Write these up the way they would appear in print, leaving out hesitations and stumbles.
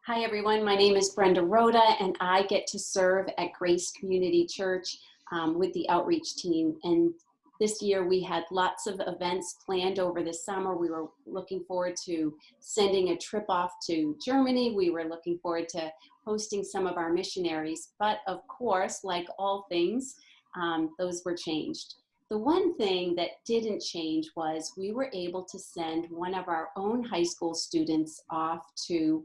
Hi, everyone. My name is Brenda Rhoda, and I get to serve at Grace Community Church with the outreach team. And this year we had lots of events planned over the summer. We were looking forward to sending a trip off to Germany. We were looking forward to hosting some of our missionaries. But of course, like all things, those were changed. The one thing that didn't change was we were able to send one of our own high school students off to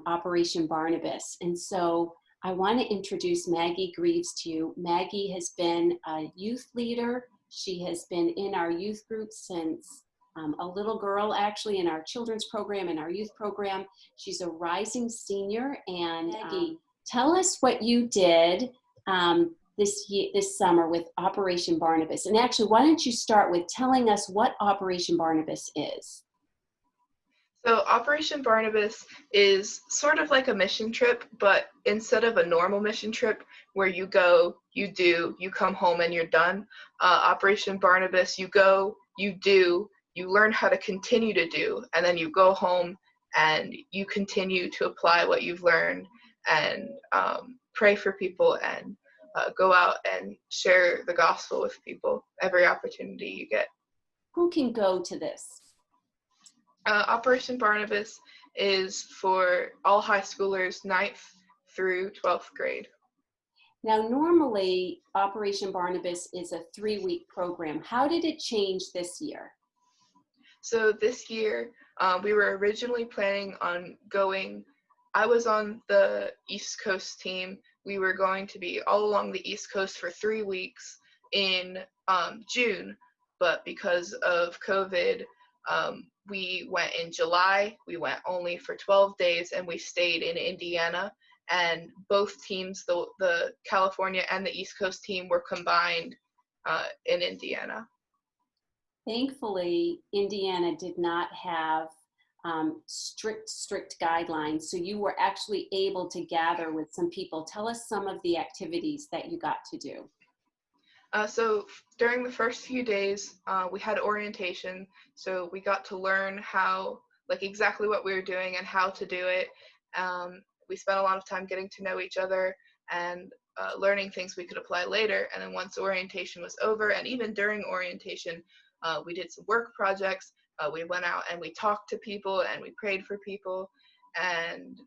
Operation Barnabas. And so I want to introduce Maggie Greeves to you. Maggie has been a youth leader. She has been in our youth group since a little girl, actually, in our children's program and our youth program. She's a rising senior. And Maggie, tell us what you did this summer with Operation Barnabas. And actually, why don't you start with telling us what Operation Barnabas is? So Operation Barnabas is sort of like a mission trip, but instead of a normal mission trip where you go, you do, you come home and you're done, Operation Barnabas, you go, you do, you learn how to continue to do, and then you go home and you continue to apply what you've learned and pray for people and go out and share the gospel with people every opportunity you get. Who can go to this? Operation Barnabas is for all high schoolers 9th through 12th grade. Now, normally, Operation Barnabas is a 3-week program. How did it change this year? So this year, we were originally planning on going. I was on the East Coast team. We were going to be all along the East Coast for 3 weeks in June, but because of COVID, we went in July. We went only for 12 days, and we stayed in Indiana. And both teams, the California and the East Coast team, were combined in Indiana. Thankfully, Indiana did not have strict guidelines, so you were actually able to gather with some people. Tell us some of the activities that you got to do. So during the first few days, we had orientation, so we got to learn exactly what we were doing and how to do it. We spent a lot of time getting to know each other and learning things we could apply later. And then once orientation was over, and even during orientation, we did some work projects. We went out and we talked to people and we prayed for people, and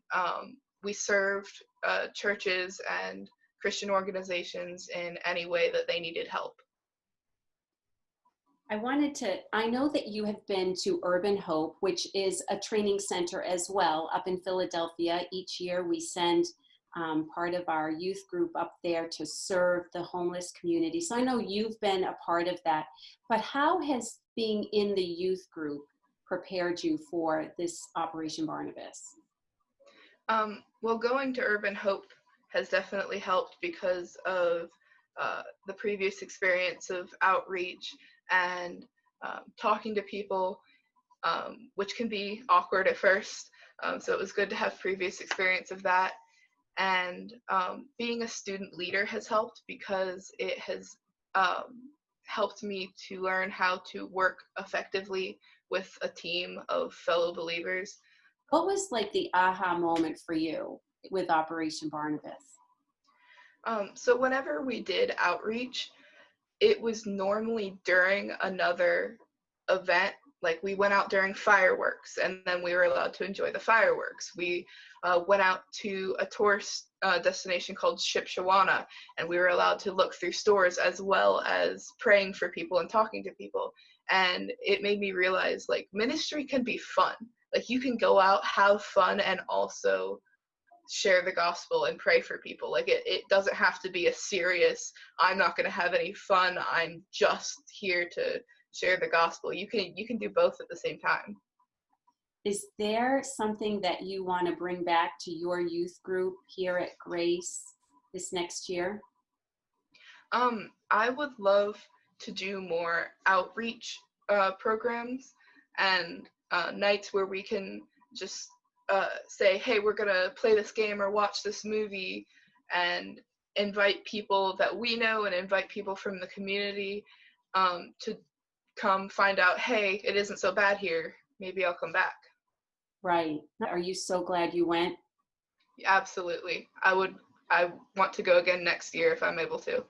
we served churches and Christian organizations in any way that they needed help. I know that you have been to Urban Hope, which is a training center as well up in Philadelphia. Each year we send part of our youth group up there to serve the homeless community. So I know you've been a part of that, but how has being in the youth group prepared you for this Operation Barnabas? Well, going to Urban Hope has definitely helped because of the previous experience of outreach and talking to people, which can be awkward at first. So it was good to have previous experience of that. And being a student leader has helped because it has helped me to learn how to work effectively with a team of fellow believers. What was like the aha moment for you with Operation Barnabas? So whenever we did outreach, it was normally during another event. Like we went out during fireworks, and then we were allowed to enjoy the fireworks. We went out to a tourist destination called Shipshawana, and we were allowed to look through stores as well as praying for people and talking to people. And it made me realize, like, ministry can be fun. Like, you can go out, have fun, and also share the gospel and pray for people. Like, it doesn't have to be a serious, I'm not going to have any fun, I'm just here to share the gospel. You can do both at the same time. Is there something that you want to bring back to your youth group here at Grace this next year? I would love to do more outreach programs and nights where we can just say, hey, we're going to play this game or watch this movie, and invite people that we know and invite people from the community to come find out, hey, it isn't so bad here. Maybe I'll come back. Right. Are you so glad you went? Absolutely. I want to go again next year if I'm able to.